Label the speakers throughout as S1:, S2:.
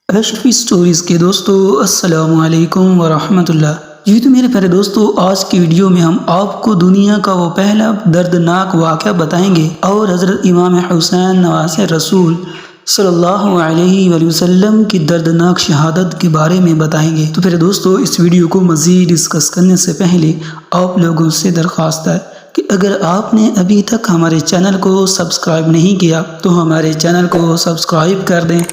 S1: اشرفی stories کے دوستو السلام علیکم ورحمۃ اللہ۔ جی تو میرے پیارے دوستو، آج کی ویڈیو میں ہم آپ کو دنیا کا وہ پہلا دردناک واقعہ بتائیں گے اور حضرت امام حسین نواسہ رسول صلی اللہ علیہ وآلہ وسلم کی دردناک شہادت کے بارے میں بتائیں گے۔ تو پیارے دوستو، اس ویڈیو کو مزید ڈسکس کرنے سے پہلے آپ لوگوں سے درخواست ہے کہ اگر آپ نے ابھی تک ہمارے چینل کو سبسکرائب نہیں کیا تو ہمارے چینل کو سبسکرائب کر دیں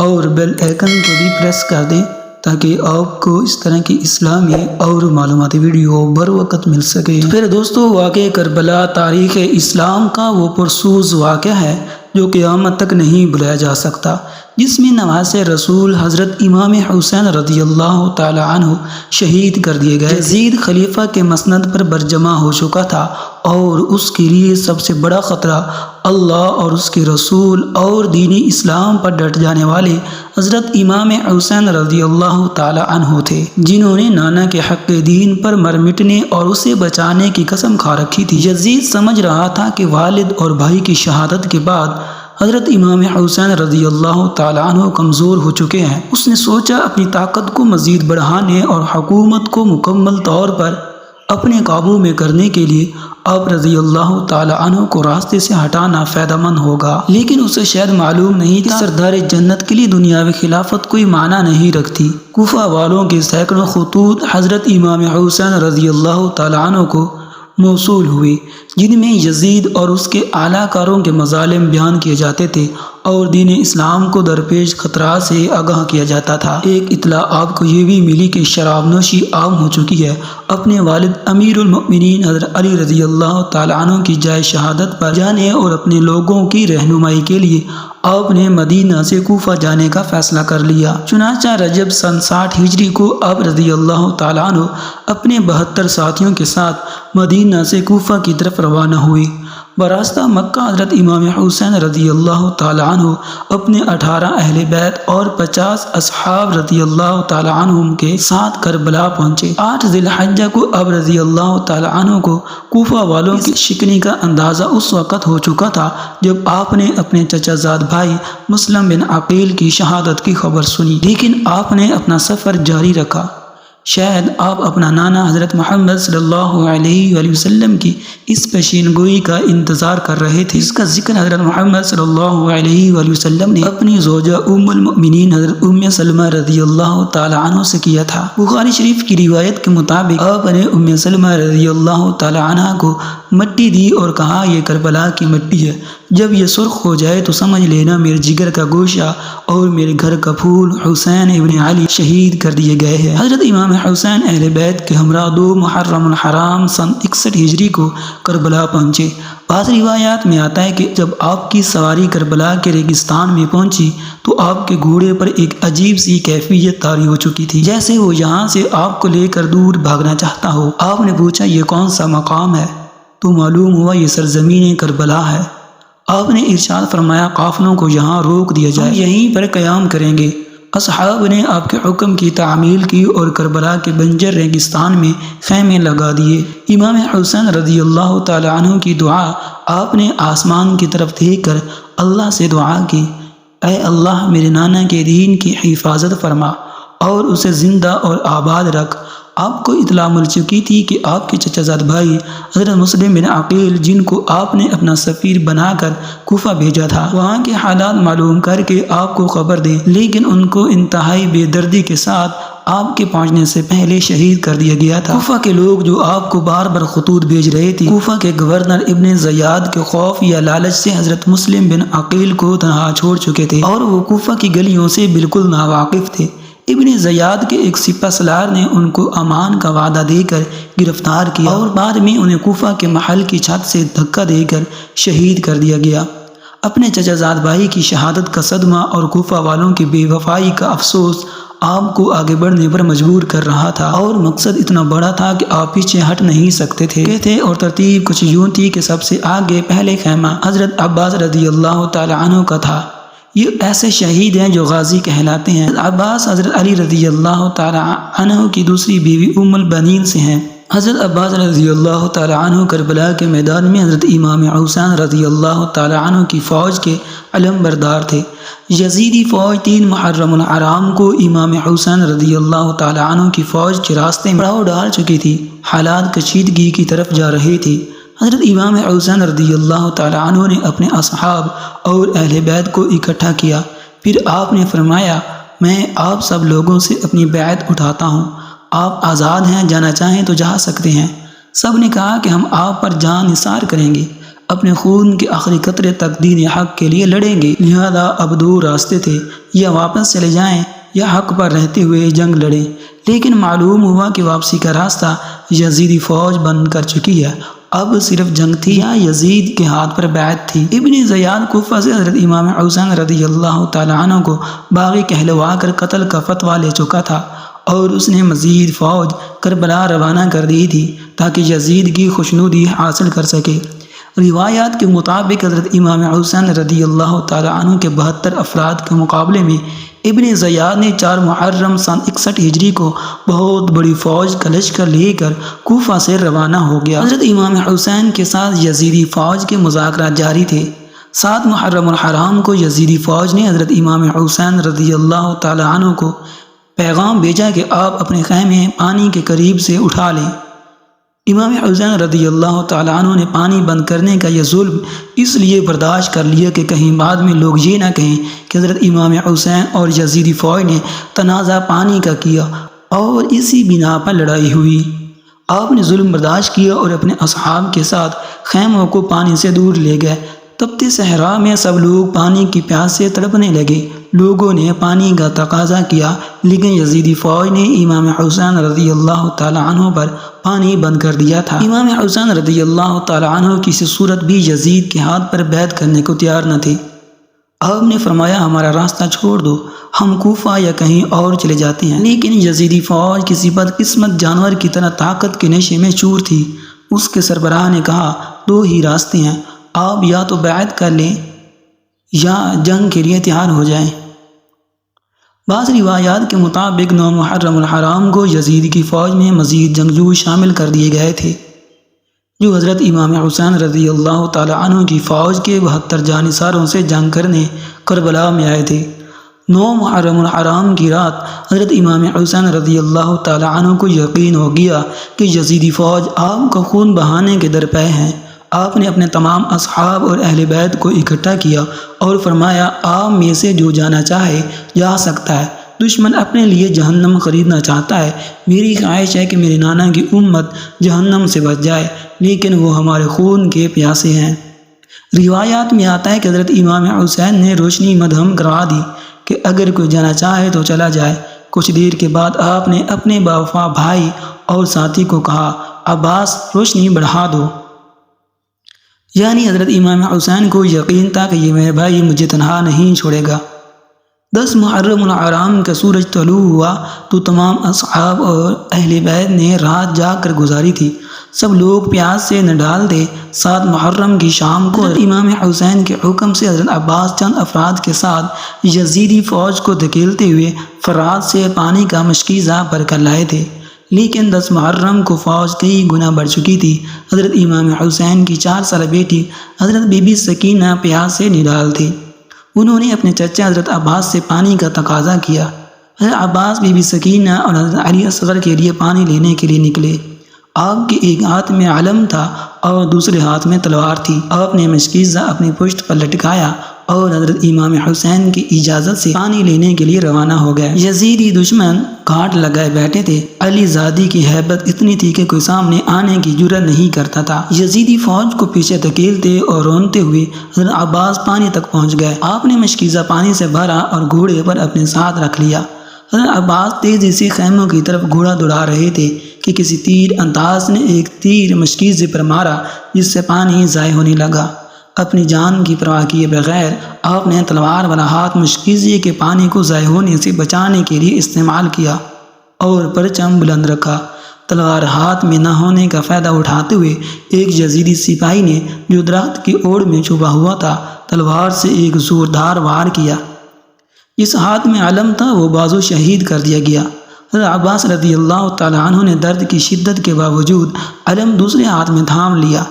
S1: اور بیل آئیکن کو بھی پریس کر دیں تاکہ آپ کو اس طرح کی اسلامی اور معلوماتی ویڈیو بر وقت مل سکے۔ پھر دوستو، واقعہ کربلا تاریخ اسلام کا وہ پرسوز واقعہ ہے جو قیامت تک نہیں بھلایا جا سکتا، جس میں نواسہ رسول حضرت امام حسین رضی اللہ تعالی عنہ شہید کر دیے گئے۔ یزید خلیفہ کے مسند پر برجمہ ہو چکا تھا اور اس کے لیے سب سے بڑا خطرہ اللہ اور اس کے رسول اور دین اسلام پر ڈٹ جانے والے حضرت امام حسین رضی اللہ تعالی عنہ تھے، جنہوں نے نانا کے حق دین پر مر مٹنے اور اسے بچانے کی قسم کھا رکھی تھی۔ یزید سمجھ رہا تھا کہ والد اور بھائی کی شہادت کے بعد حضرت امام حسین رضی اللہ تعالی عنہ کمزور ہو چکے ہیں۔ اس نے سوچا اپنی طاقت کو مزید بڑھانے اور حکومت کو مکمل طور پر اپنے قابو میں کرنے کے لیے آپ رضی اللہ تعالی عنہ کو راستے سے ہٹانا فائدہ مند ہوگا، لیکن اسے شاید معلوم نہیں تھا کہ سردار جنت کے لیے دنیاوی خلافت کوئی معنی نہیں رکھتی۔ کوفہ والوں کے سینکڑوں خطوط حضرت امام حسین رضی اللہ تعالی عنہ کو موصول ہوئے، جن میں یزید اور اس کے اعلیٰ کاروں کے مظالم بیان کیے جاتے تھے اور دین اسلام کو درپیش خطرات سے آگاہ کیا جاتا تھا۔ ایک اطلاع آپ کو یہ بھی ملی کہ شراب نوشی عام ہو چکی ہے۔ اپنے والد امیر المؤمنین حضرت علی رضی اللہ تعالی عنہ کی جائے شہادت پر جانے اور اپنے لوگوں کی رہنمائی کے لیے آپ نے مدینہ سے کوفہ جانے کا فیصلہ کر لیا۔ چنانچہ رجب سن 60 ہجری کو آپ رضی اللہ تعالی عنہ اپنے 72 ساتھیوں کے ساتھ مدینہ سے کوفہ کی طرف روانہ ہوئے۔ براستہ مکہ حضرت امام حسین رضی اللہ تعالی عنہ اپنے 18 اہل بیت اور 50 اصحاب رضی اللہ تعالی عنہ کے ساتھ کربلا پہنچے۔ 8 ذی الحجہ کو اب رضی اللہ تعالی عنہ کو کوفہ والوں کی شکنی کا اندازہ اس وقت ہو چکا تھا جب آپ نے اپنے چچا زاد بھائی مسلم بن عقیل کی شہادت کی خبر سنی، لیکن آپ نے اپنا سفر جاری رکھا۔ شاید آپ اپنا نانا حضرت محمد صلی اللہ علیہ وآلہ وسلم کی اس پیشین گوئی کا انتظار کر رہے تھے، جس کا ذکر حضرت محمد صلی اللہ علیہ وآلہ وسلم نے اپنی زوجہ ام المؤمنین حضرت ام سلمہ رضی اللہ تعالی عنہ سے کیا تھا۔ بخاری شریف کی روایت کے مطابق آپ نے ام سلمہ رضی اللہ تعالی عنہ کو مٹی دی اور کہا، یہ کربلا کی مٹی ہے، جب یہ سرخ ہو جائے تو سمجھ لینا میرے جگر کا گوشہ اور میرے گھر کا پھول حسین ابن علی شہید کر دیے گئے ہیں۔ حضرت امام حسین اہل بیت کے ہمراہ 2 محرم الحرام سن 61 ہجری کو کربلا پہنچے۔ بعض روایات میں آتا ہے کہ جب آپ کی سواری کربلا کے ریگستان میں پہنچی تو آپ کے گھوڑے پر ایک عجیب سی کیفیت طاری ہو چکی تھی، جیسے وہ یہاں سے آپ کو لے کر دور بھاگنا چاہتا ہو۔ آپ نے پوچھا، یہ کون سا مقام ہے؟ تو معلوم ہوا یہ سرزمین کربلا ہے۔ آپ نے ارشاد فرمایا، قافلوں کو یہاں روک دیا جائے، یہیں پر قیام کریں گے۔ اصحاب نے آپ کے حکم کی تعمیل کی اور کربلا کے بنجر ریگستان میں خیمے لگا دیے۔ امام حسین رضی اللہ تعالی عنہ کی دعا آپ نے آسمان کی طرف دیکھ کر اللہ سے دعا کی، اے اللہ میرے نانا کے دین کی حفاظت فرما اور اسے زندہ اور آباد رکھ۔ آپ کو اطلاع مل چکی تھی کہ آپ کے چچا زاد بھائی حضرت مسلم بن عقیل، جن کو آپ نے اپنا سفیر بنا کر کوفہ بھیجا تھا، وہاں کے حالات معلوم کر کے آپ کو خبر دیں، لیکن ان کو انتہائی بے دردی کے ساتھ آپ کے پہنچنے سے پہلے شہید کر دیا گیا تھا۔ کوفہ کے لوگ جو آپ کو بار بار خطوط بھیج رہے تھے، کوفہ کے گورنر ابن زیاد کے خوف یا لالچ سے حضرت مسلم بن عقیل کو تنہا چھوڑ چکے تھے اور وہ کوفہ کی گلیوں سے بالکل ناواقف تھے۔ ابن زیاد کے ایک سپہ سالار نے ان کو امان کا وعدہ دے کر گرفتار کیا اور بعد میں انہیں کوفہ کے محل کی چھت سے دھکا دے کر شہید کر دیا گیا۔ اپنے چچا زاد بھائی کی شہادت کا صدمہ اور کوفہ والوں کی بے وفائی کا افسوس آپ کو آگے بڑھنے پر مجبور کر رہا تھا، اور مقصد اتنا بڑا تھا کہ آپ پیچھے ہٹ نہیں سکتے تھے اور ترتیب کچھ یوں تھی کہ سب سے آگے پہلے خیمہ حضرت عباس رضی اللہ تعالی عنہ کا تھا۔ یہ ایسے شہید ہیں جو غازی کہلاتے ہیں۔ عباس حضرت علی رضی اللہ تعالی عنہ کی دوسری بیوی ام البنین سے ہیں۔ حضرت عباس رضی اللہ تعالیٰ عنہ کربلا کے میدان میں حضرت امام حسین رضی اللہ تعالیٰ عنہ کی فوج کے علم بردار تھے۔ یزیدی فوج 3 محرم الحرام کو امام حسین رضی اللہ تعالیٰ عنہ کی فوج کے راستے میں پڑاؤ ڈال چکی تھی۔ حالات کشیدگی کی طرف جا رہے تھے۔ حضرت امام حسین رضی اللہ تعالیٰ عنہ نے اپنے اصحاب اور اہل بیت کو اکٹھا کیا۔ پھر آپ نے فرمایا، میں آپ سب لوگوں سے اپنی بیعت اٹھاتا ہوں، آپ آزاد ہیں، جانا چاہیں تو جا سکتے ہیں۔ سب نے کہا کہ ہم آپ پر جان نثار کریں گے، اپنے خون کے آخری قطرے تک دین حق کے لیے لڑیں گے، لہذا اب 2 راستے تھے، یا واپس چلے جائیں یا حق پر رہتے ہوئے جنگ لڑیں۔ لیکن معلوم ہوا کہ واپسی کا راستہ یزیدی فوج بند کر چکی ہے، اب صرف جنگ تھی یا یزید کے ہاتھ پر بیعت تھی۔ ابن زیاد کوفہ سے حضرت امام حسین رضی اللہ تعالیٰ عنہ کو باغی کہلوا کر قتل کا فتویٰ لے چکا تھا، اور اس نے مزید فوج کربلا روانہ کر دی تھی تاکہ یزید کی خوشنودی حاصل کر سکے۔ روایات کے مطابق حضرت امام حسین رضی اللہ تعالیٰ عنہ کے 72 افراد کے مقابلے میں ابن زیاد نے 4 محرم سن 61 ہجری کو بہت بڑی فوج کا لشکر لے کر کوفہ سے روانہ ہو گیا۔ حضرت امام حسین کے ساتھ یزیدی فوج کے مذاکرات جاری تھے۔ 7 محرم الحرام کو یزیدی فوج نے حضرت امام حسین رضی اللہ تعالیٰ عنہ کو پیغام بھیجا کہ آپ اپنے خیمے پانی کے قریب سے اٹھا لیں۔ امام حسین رضی اللہ تعالیٰ عنہ نے پانی بند کرنے کا یہ ظلم اس لیے برداشت کر لیا کہ کہیں بعد میں لوگ یہ نہ کہیں کہ حضرت امام حسین اور یزیدی فوج نے تنازع پانی کا کیا اور اسی بنا پر لڑائی ہوئی۔ آپ نے ظلم برداشت کیا اور اپنے اصحاب کے ساتھ خیموں کو پانی سے دور لے گئے۔ تپتی صحرا میں سب لوگ پانی کی پیاس سے تڑپنے لگے۔ لوگوں نے پانی کا تقاضا کیا، لیکن یزیدی فوج نے امام حسین رضی اللہ تعالیٰ عنہ پر پانی بند کر دیا تھا۔ امام حسین رضی اللہ تعالیٰ عنہ کسی صورت بھی یزید کے ہاتھ پر بیعت کرنے کو تیار نہ تھے۔ آپ نے فرمایا، ہمارا راستہ چھوڑ دو، ہم کوفہ یا کہیں اور چلے جاتے ہیں۔ لیکن یزیدی فوج کسی بدقسمت جانور کی طرح طاقت کے نشے میں چور تھی۔ اس کے سربراہ نے کہا، 2 ہی راستے ہیں، آپ یا تو بیعت کر لیں یا جنگ کے لیے تیار ہو جائیں۔ بعض روایات کے مطابق 9 محرم الحرام کو یزید کی فوج میں مزید جنگجو شامل کر دیے گئے تھے، جو حضرت امام حسین رضی اللہ تعالیٰ عنہ کی فوج کے 72 جانثاروں سے جنگ کرنے کربلا میں آئے تھے۔ 9 محرم الحرام کی رات حضرت امام حسین رضی اللہ تعالیٰ عنہ کو یقین ہو گیا کہ یزیدی فوج آپ کا خون بہانے کے درپے ہیں۔ آپ نے اپنے تمام اصحاب اور اہل بیت کو اکٹھا کیا اور فرمایا، آپ میں سے جو جانا چاہے جا سکتا ہے۔ دشمن اپنے لیے جہنم خریدنا چاہتا ہے۔ میری خواہش ہے کہ میرے نانا کی امت جہنم سے بچ جائے، لیکن وہ ہمارے خون کے پیاسے ہیں۔ روایات میں آتا ہے کہ حضرت امام حسین نے روشنی مدھم کروا دی کہ اگر کوئی جانا چاہے تو چلا جائے۔ کچھ دیر کے بعد آپ نے اپنے باوفا بھائی اور ساتھی کو کہا، عباس، روشنی بڑھا دو۔ یعنی حضرت امام حسین کو یقین تھا کہ یہ میرا بھائی مجھے تنہا نہیں چھوڑے گا۔ 10 محرم الحرام کا سورج طلوع ہوا تو تمام اصحاب اور اہل بیت نے رات جاگ کر گزاری تھی۔ سب لوگ پیاس سے نہ ڈالتے۔ 7 محرم کی شام کو حضرت امام حسین کے حکم سے حضرت عباس چند افراد کے ساتھ یزیدی فوج کو دھکیلتے ہوئے فرات سے پانی کا مشکیزہ بھر کر لائے تھے، لیکن 10 محرم کو فوج کئی گنا بڑھ چکی تھی۔ حضرت امام حسین کی 4 سالہ بیٹی حضرت بی بی سکینہ پیاس سے نڈال تھی۔ انہوں نے اپنے چچا حضرت عباس سے پانی کا تقاضا کیا۔ حضرت عباس بی بی سکینہ اور حضرت علی اصغر کے لیے پانی لینے کے لیے نکلے۔ آپ کے ایک ہاتھ میں علم تھا اور دوسرے ہاتھ میں تلوار تھی۔ آپ نے مشکیزہ اپنی پشت پر لٹکایا اور حضرت امام حسین کی اجازت سے پانی لینے کے لیے روانہ ہو گئے۔ یزیدی دشمن گھاٹ لگائے بیٹھے تھے۔ علی زادی کی ہیبت اتنی تھی کہ کوئی سامنے آنے کی جرأت نہیں کرتا تھا۔ یزیدی فوج کو پیچھے دھکیلتے اور رونتے ہوئے حضرت عباس پانی تک پہنچ گئے۔ آپ نے مشکیزہ پانی سے بھرا اور گھوڑے پر اپنے ساتھ رکھ لیا۔ حضرت عباس تیزی سے خیموں کی طرف گھوڑا دوڑا رہے تھے کہ کسی تیر انداز نے ایک تیر مشکیزے پر مارا، جس سے پانی ضائع ہونے لگا۔ اپنی جان کی پرواہ کیے بغیر آپ نے تلوار والا ہاتھ مشکیزے کے پانی کو ضائع ہونے سے بچانے کے لیے استعمال کیا اور پرچم بلند رکھا۔ تلوار ہاتھ میں نہ ہونے کا فائدہ اٹھاتے ہوئے ایک یزیدی سپاہی نے جو درخت کی اوڑ میں چھپا ہوا تھا تلوار سے ایک زوردار وار کیا۔ جس ہاتھ میں علم تھا وہ بازو شہید کر دیا گیا۔ حضرت عباس رضی اللہ تعالیٰ عنہ نے درد کی شدت کے باوجود علم دوسرے ہاتھ میں تھام لیا۔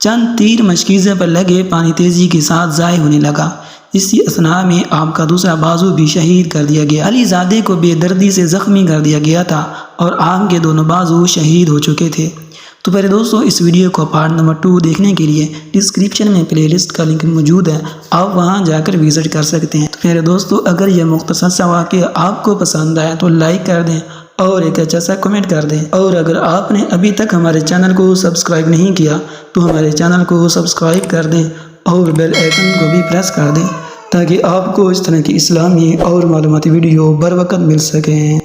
S1: چند تیر مشکیزے پر لگے، پانی تیزی کے ساتھ ضائع ہونے لگا۔ اسی اثناء میں آپ کا دوسرا بازو بھی شہید کر دیا گیا۔ علی زادے کو بے دردی سے زخمی کر دیا گیا تھا اور آپ کے دونوں بازو شہید ہو چکے تھے۔ تو پیارے دوستو، اس ویڈیو کو پارٹ نمبر 2 دیکھنے کے لیے ڈسکرپشن میں پلے لسٹ کا لنک موجود ہے، آپ وہاں جا کر وزٹ کر سکتے ہیں۔ تو پیارے دوستو، اگر یہ مختصر سا واقعہ آپ کو پسند آیا تو لائک کر دیں اور ایک اچھا سا کمنٹ کر دیں، اور اگر آپ نے ابھی تک ہمارے چینل کو سبسکرائب نہیں کیا تو ہمارے چینل کو سبسکرائب کر دیں اور بیل آئیکن کو بھی پریس کر دیں تاکہ آپ کو اس طرح کی اسلامی اور معلوماتی ویڈیو بر وقت مل سکیں۔